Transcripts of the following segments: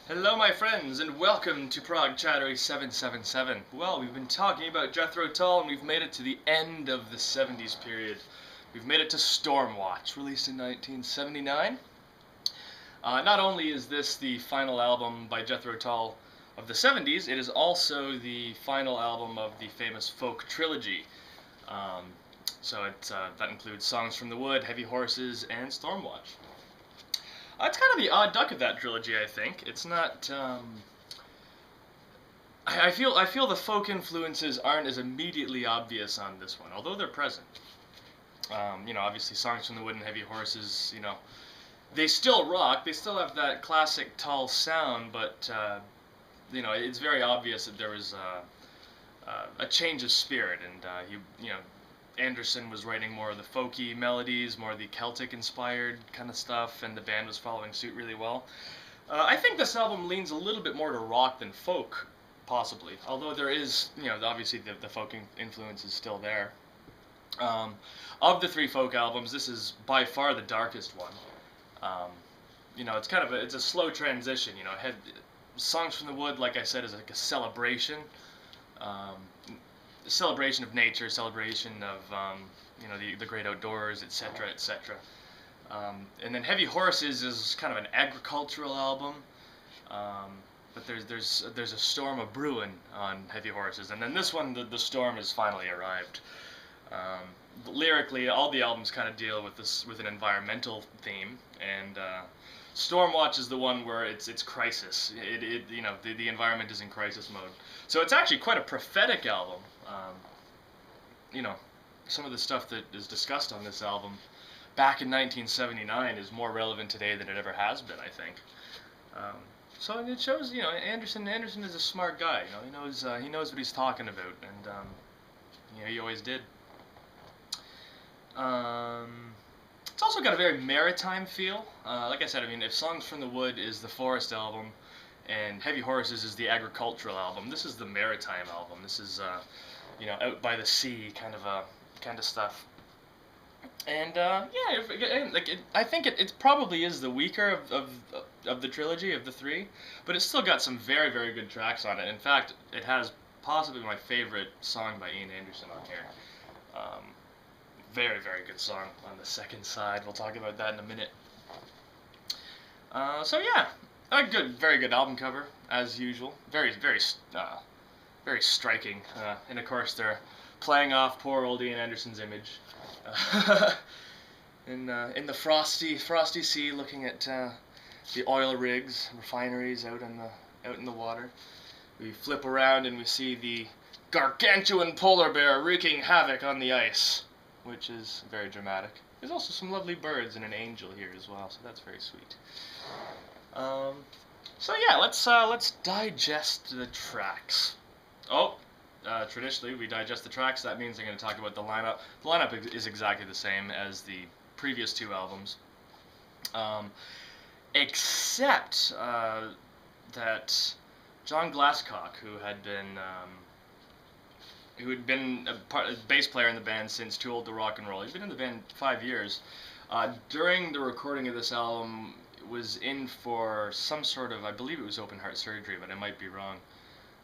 Hello my friends, and welcome to Prague Chattery 777. Well, we've been talking about Jethro Tull, and we've made it to the end of the 70s period. We've made it to Stormwatch, released in 1979. Not only is this the final album by Jethro Tull of the 70s, it is also the final album of the famous folk trilogy. That includes Songs from the Wood, Heavy Horses, and Stormwatch. It's kind of the odd duck of that trilogy, I think. It's not. I feel the folk influences aren't as immediately obvious on this one, although they're present. Obviously, Songs from the Wood and Heavy Horses. They still rock. They still have that classic Tull sound, but it's very obvious that there was a change of spirit, and Anderson was writing more of the folky melodies, more of the Celtic-inspired kind of stuff, and the band was following suit really well. I think this album leans a little bit more to rock than folk, possibly, although there is, obviously the folk influence is still there. Of the three folk albums, this is by far the darkest one. It's a slow transition. Songs from the Wood, like I said, is like a celebration. Celebration of nature, celebration of the great outdoors, etc., etc. And then Heavy Horses is kind of an agricultural album, but there's a storm of brewing on Heavy Horses, and then this one the storm has finally arrived. Lyrically, all the albums kind of deal with an environmental theme, and Stormwatch is the one where it's crisis. The environment is in crisis mode. So it's actually quite a prophetic album. Some of the stuff that is discussed on this album back in 1979 is more relevant today than it ever has been, I think. So it shows, Anderson is a smart guy. He knows what he's talking about, and he always did. It's also got a very maritime feel. Like I said, if Songs from the Wood is the forest album, and Heavy Horses is the agricultural album, this is the maritime album. This is, out by the sea kind of stuff. And I think it probably is the weaker of the trilogy of the three, but it's still got some very, very good tracks on it. In fact, it has possibly my favorite song by Ian Anderson on here. Very, very good song on the second side. We'll talk about that in a minute. Very good album cover as usual. Very, very, very striking. And of course, they're playing off poor old Ian Anderson's image in the frosty sea, looking at the oil rigs, refineries out in the water. We flip around and we see the gargantuan polar bear wreaking havoc on the ice, which is very dramatic. There's also some lovely birds and an angel here as well, so that's very sweet. Let's digest the tracks. Traditionally we digest the tracks. That means I'm going to talk about the lineup. The lineup is exactly the same as the previous two albums, except that John Glasscock, who had been a bass player in the band since Too Old to Rock and Roll. He's been in the band 5 years. During the recording of this album, was in for some sort of, I believe it was open heart surgery, but I might be wrong.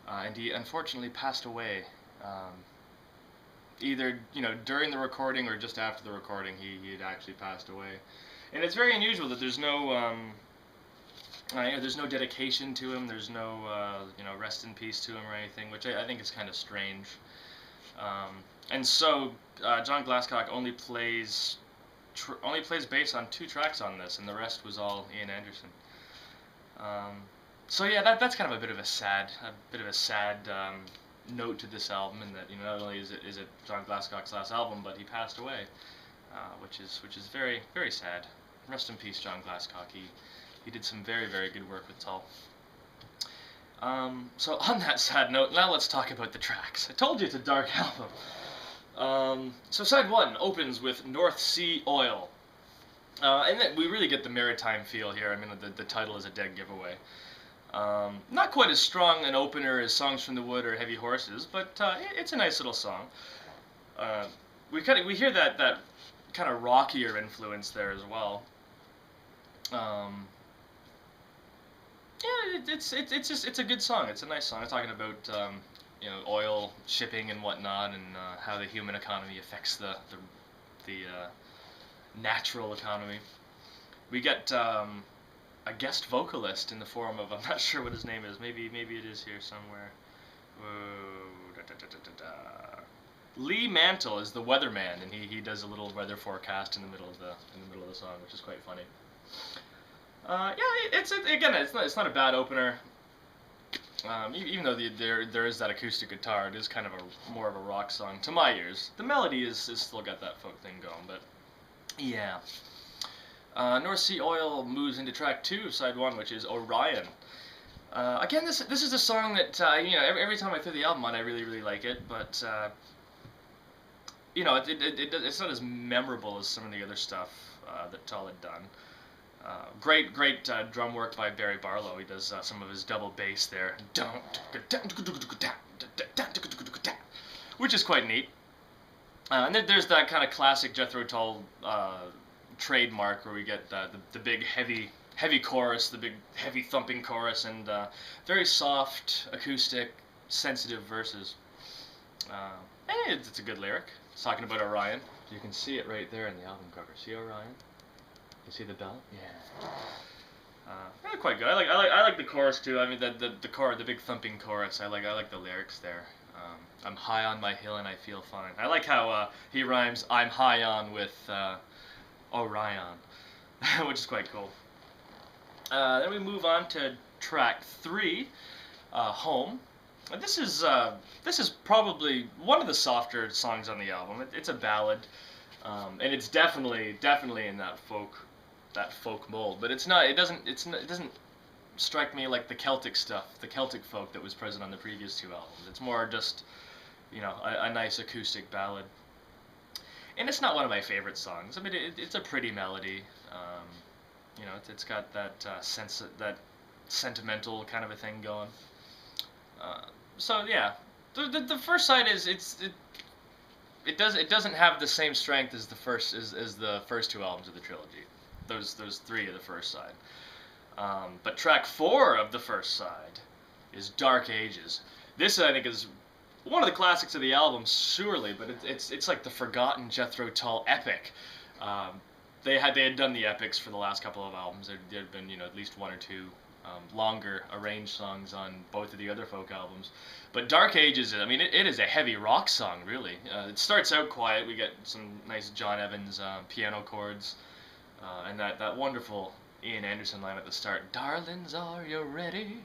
And he unfortunately passed away. Either during the recording or just after the recording, he had actually passed away. And it's very unusual that there's no dedication to him. There's no rest in peace to him or anything, which I think is kind of strange. And so John Glasscock only plays bass on 2 tracks on this, and the rest was all Ian Anderson. That's kind of a bit of a sad note to this album, in that not only is it John Glasscock's last album, but he passed away, which is very, very sad. Rest in peace, John Glasscock. He did some very, very good work with Tull. So on that sad note, now let's talk about the tracks. I told you it's a dark album. So side 1 opens with North Sea Oil. And then we really get the maritime feel here. The title is a dead giveaway. Not quite as strong an opener as Songs from the Wood or Heavy Horses, but it's a nice little song. We hear that kind of rockier influence there as well. it's a good song. It's a nice song. It's talking about you know, oil shipping and whatnot, and how the human economy affects the natural economy. We get a guest vocalist in the form of, I'm not sure what his name is. Maybe it is here somewhere. Whoa, da, da, da, da, da. Lee Mantle is the weatherman, and he does a little weather forecast in the middle of the song, which is quite funny. Yeah, it's not a bad opener. Even though there is that acoustic guitar, it is kind of more of a rock song to my ears. The melody is still got that folk thing going, but yeah. North Sea Oil moves into track 2, side 1, which is Orion. Again, this is a song that you know, every time I throw the album on, I really like it, but you know, it's not as memorable as some of the other stuff that Tull had done. Great drum work by Barry Barlow. He does some of his double bass there, which is quite neat. And then there's that kind of classic Jethro Tull trademark where we get the big heavy chorus, the big heavy thumping chorus, and very soft, acoustic, sensitive verses. And it's a good lyric. It's talking about Orion. You can see it right there in the album cover. See Orion? You see the bell? Yeah. Yeah, quite good. I like the chorus too. I mean the big thumping chorus. I like the lyrics there. I'm high on my hill and I feel fine. I like how he rhymes I'm high on with Orion, which is quite cool. Then we move on to track 3, Home. This is probably one of the softer songs on the album. It's a ballad, and it's definitely in that folk mold. But it doesn't strike me like the Celtic stuff, the Celtic folk that was present on the previous 2 albums. It's more just, you know, a nice acoustic ballad. And it's not one of my favorite songs. I mean, it's a pretty melody. You know, it's got that that sentimental kind of a thing going. So yeah, the first side is it doesn't have the same strength as the first 2 albums of the trilogy. Those 3 of the first side. But track 4 of the first side is Dark Ages. This I think is one of the classics of the album, surely, but it's like the forgotten Jethro Tull epic. They had done the epics for the last couple of albums. There had been, you know, at least 1 or 2 longer arranged songs on both of the other folk albums. But Dark Ages, I mean, it is a heavy rock song, really. It starts out quiet. We get some nice John Evans piano chords, and that wonderful Ian Anderson line at the start. Darlings, are you ready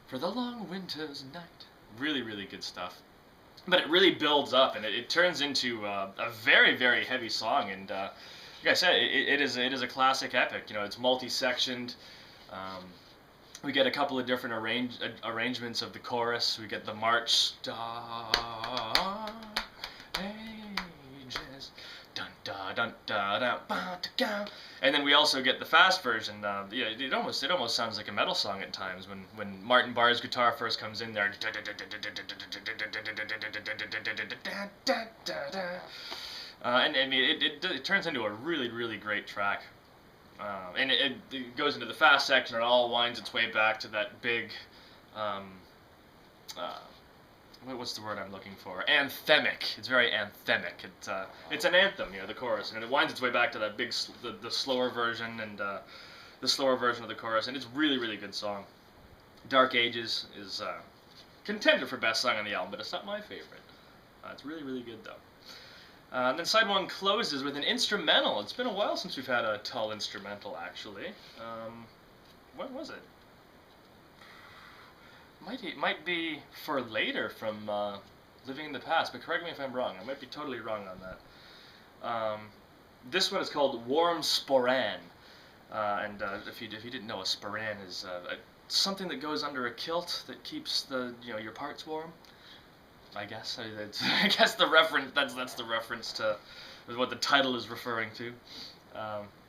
for the long winter's night? Really good stuff. But it really builds up, and it turns into a very heavy song. And like I said, it is a classic epic. You know, it's multi-sectioned. We get a couple of different arrangements of the chorus. We get the march, Dark Ages, dun da dun da da ba da ga, and then we also get the fast version. Yeah, it almost sounds like a metal song at times when Martin Barr's guitar first comes in there. And I mean, it turns into a really great track. And it goes into the fast section, and it all winds its way back to that big, what's the word I'm looking for? Anthemic. It's very anthemic. It's an anthem, you know, the chorus, and it winds its way back to that big, the slower version, and the slower version of the chorus, and it's really good song. Dark Ages is contender for best song on the album, but it's not my favorite. It's really good though. And then side 1 closes with an instrumental. It's been a while since we've had a Tull instrumental, actually. What was it? Might be For Later from Living in the Past, but correct me if I'm wrong. I might be totally wrong on that. This one is called Warm Sporran. And if you didn't know, a Sporran is something that goes under a kilt that keeps your parts warm. I guess I guess the reference that's the reference to what the title is referring to.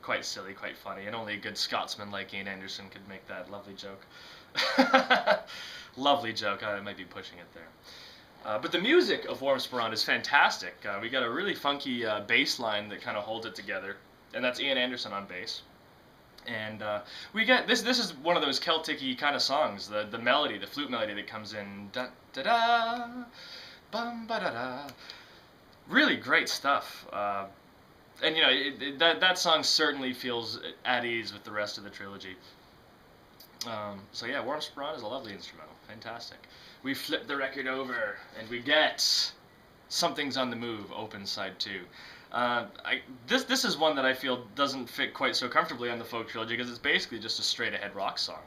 Quite silly, quite funny, and only a good Scotsman like Ian Anderson could make that lovely joke. Lovely joke. I might be pushing it there. But the music of Warm Sporran is fantastic. We got a really funky bass line that kind of holds it together, and that's Ian Anderson on bass. And we get this. This is one of those Celtic-y kind of songs. The melody, the flute melody that comes in, da da da, bum ba da da. Really great stuff. And you know that song certainly feels at ease with the rest of the trilogy. So yeah, Warm Sporran is a lovely instrumental, fantastic. We flip the record over and we get Something's on the Move, open side 2. This is one that I feel doesn't fit quite so comfortably on the folk trilogy because it's basically just a straight ahead rock song.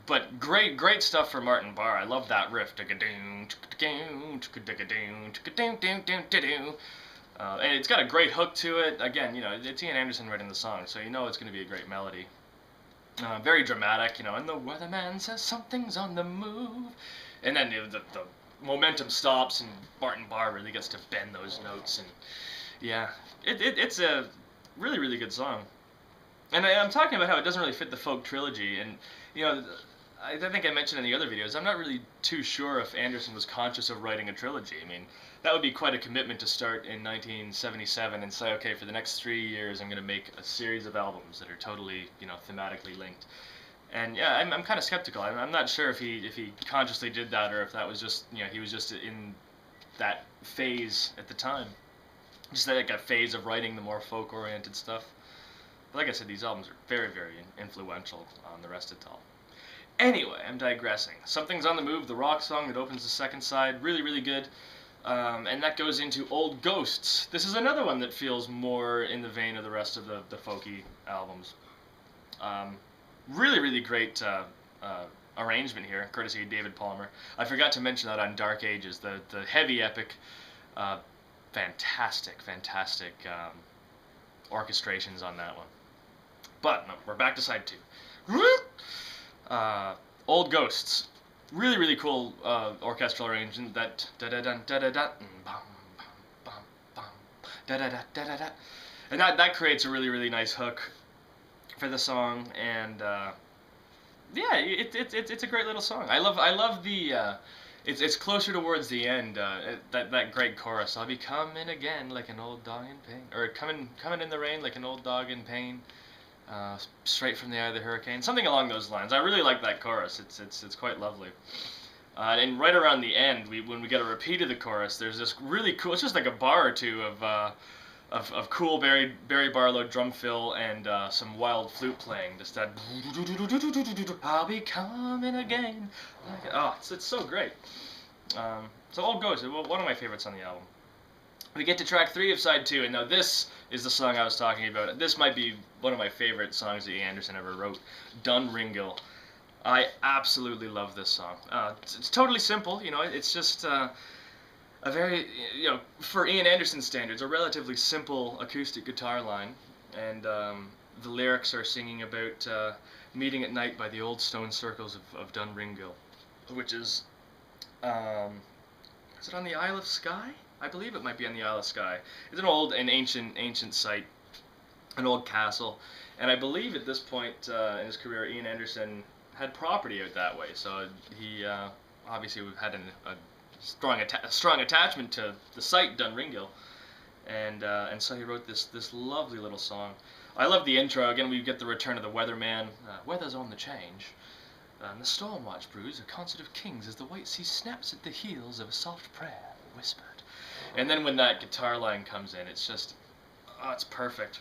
But great stuff for Martin Barre. I love that riff. And it's got a great hook to it. Again, you know, it's Ian Anderson writing the song, so you know it's going to be a great melody. Very dramatic, you know, and the weatherman says something's on the move. And then the momentum stops and Martin Barre really gets to bend those notes. And yeah, it's a really good song. And I'm talking about how it doesn't really fit the folk trilogy. And, you know, I think I mentioned in the other videos, I'm not really too sure if Anderson was conscious of writing a trilogy. I mean, that would be quite a commitment to start in 1977 and say, okay, for the next 3 years I'm going to make a series of albums that are totally, you know, thematically linked. And yeah, I'm kind of skeptical. I'm not sure if he consciously did that or if that was just, you know, he was just in that phase at the time. Just like a phase of writing the more folk-oriented stuff. But like I said, these albums are very influential on the rest of Tull. Anyway, I'm digressing. Something's on the Move, the rock song that opens the second side, really good. And that goes into Old Ghosts. This is another one that feels more in the vein of the rest of the folky albums. Really great arrangement here, courtesy of David Palmer. I forgot to mention that on Dark Ages, the heavy epic, fantastic orchestrations on that one. But no, we're back to side 2. Old Ghosts. Really cool orchestral arrangement. That da da da da da da da da da da da, and that creates a really nice hook for the song. And yeah, it's a great little song. I love the it's closer towards the end. That great chorus. I'll be coming again like an old dog in pain, or coming in the rain like an old dog in pain. Straight from the eye of the hurricane, something along those lines. I really like that chorus. It's quite lovely. And right around the end, when we get a repeat of the chorus, there's this really cool. It's just like a bar or two of cool Barry Barlow drum fill and some wild flute playing. Just that. I'll be coming again. Oh, it's so great. So Old Ghost, one of my favorites on the album. We get to track 3 of side 2, and now this is the song I was talking about. This might be one of my favorite songs that Ian Anderson ever wrote, Dun Ringill. I absolutely love this song. It's totally simple, you know, it's just a very, you know, for Ian Anderson standards, a relatively simple acoustic guitar line, and the lyrics are singing about meeting at night by the old stone circles of Dun Ringill, which is it on the Isle of Skye? I believe it might be on the Isle of Skye. It's an ancient site, an old castle, and I believe at this point in his career, Ian Anderson had property out that way. So he obviously had a strong attachment to the site Dun Ringill, and so he wrote this lovely little song. I love the intro. Again, we get the return of the weatherman. Weather's on the change. The Stormwatch brews a concert of kings as the white sea snaps at the heels of a soft prayer whispered. And then when that guitar line comes in, it's just, oh, it's perfect.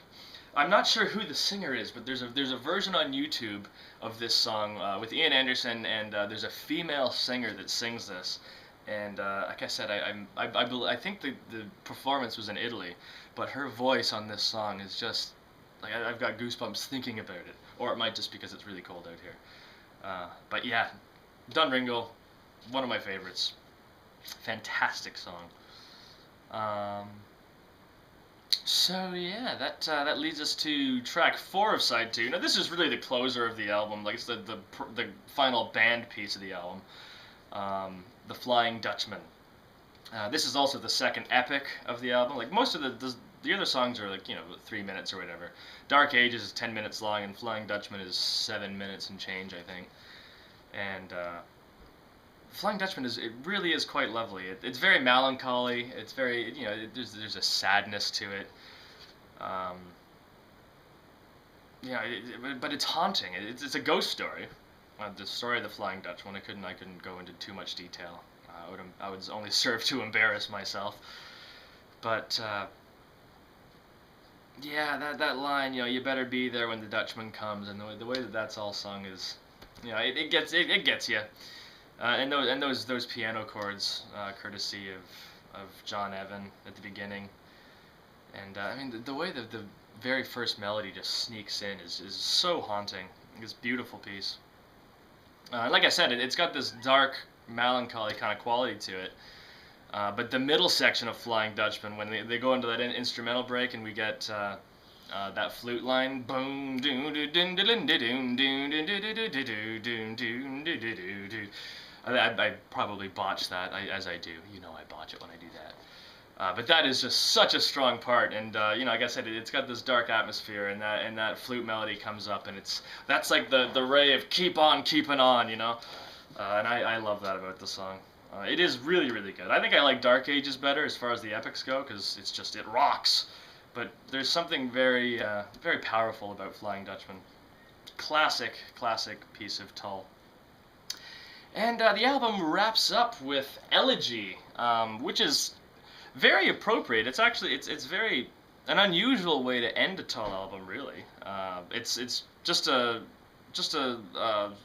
I'm not sure who the singer is, but there's a version on YouTube of this song with Ian Anderson, and there's a female singer that sings this. And like I said, I think the performance was in Italy, but her voice on this song is just, like, I've got goosebumps thinking about it. Or it might just because it's really cold out here. But yeah, Dun Ringill, one of my favorites. Fantastic song. So yeah, that leads us to track 4 of side 2. Now this is really the closer of the album, like it's the final band piece of the album, the Flying Dutchman. This is also the second epic of the album. Like most of the other songs are like, you know, 3 minutes or whatever. Dark Ages is 10 minutes long, and Flying Dutchman is 7 minutes and change, I think. And Flying Dutchman it really is quite lovely. It's very melancholy. It's very, you know, there's a sadness to it. yeah, but it's haunting. It's a ghost story. The story of the Flying Dutchman. I couldn't go into too much detail. I would only serve to embarrass myself. But yeah, that line, you better be there when the Dutchman comes, and the way that that's all sung is, it gets you. And those piano chords, courtesy of John Evan at the beginning, and I mean the way that the very first melody just sneaks in is so haunting. It's a beautiful piece. Like I said, it's got this dark, melancholy kind of quality to it. But the middle section of Flying Dutchman, when they go into that instrumental break and we get that flute line, boom, I probably botched that, as I do. I botch it when I do that. But that is just such a strong part, and like I said, it's got this dark atmosphere, and that flute melody comes up, and that's like the ray of keep on keeping on, and I love that about the song. It is really, really good. I think I like Dark Ages better as far as the epics go, because it rocks. But there's something very, very powerful about Flying Dutchman. Classic piece of Tull. And the album wraps up with Elegy, which is very appropriate. It's actually it's very an unusual way to end a Tull album, really. It's just a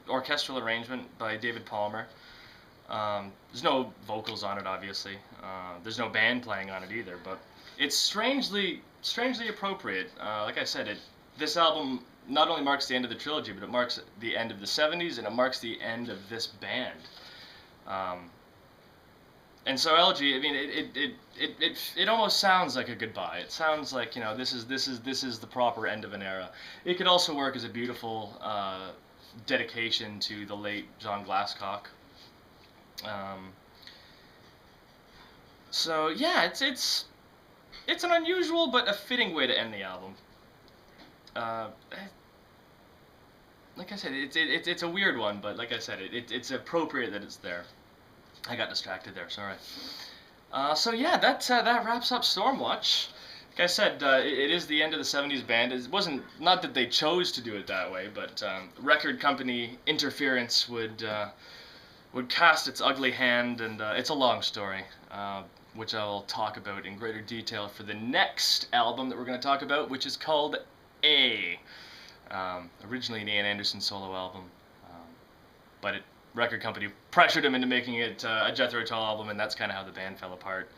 orchestral arrangement by David Palmer. There's no vocals on it, obviously. There's no band playing on it either, but it's strangely appropriate. Like I said, this album not only marks the end of the trilogy, but it marks the end of the 70s, and it marks the end of this band. And so Elegy, I mean, it almost sounds like a goodbye. It sounds like, this is the proper end of an era. It could also work as a beautiful dedication to the late John Glasscock. So yeah, it's an unusual but a fitting way to end the album. Like I said, it's a weird one, but like I said, it's appropriate that it's there. I got distracted there, sorry. So yeah, that wraps up Stormwatch. Like I said, it is the end of the 70s band. It wasn't, not that they chose to do it that way, but record company interference would cast its ugly hand, and it's a long story, which I'll talk about in greater detail for the next album that we're going to talk about, which is called A. Originally an Ian Anderson solo album, but record company pressured him into making it a Jethro Tull album, and that's kind of how the band fell apart.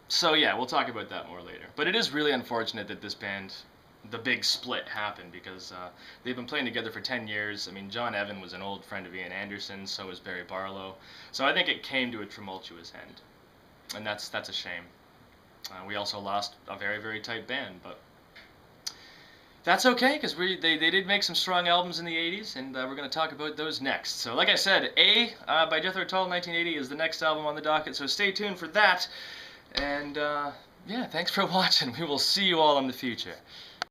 So yeah, we'll talk about that more later. But it is really unfortunate that this band, the big split, happened, because they've been playing together for 10 years. I mean, John Evan was an old friend of Ian Anderson, so was Barry Barlow. So I think it came to a tumultuous end, and that's a shame. We also lost a very, very tight band, but that's okay, because they did make some strong albums in the 80s, and we're going to talk about those next. So like I said, A by Jethro Tull 1980 is the next album on the docket, so stay tuned for that. And yeah, thanks for watching. We will see you all in the future.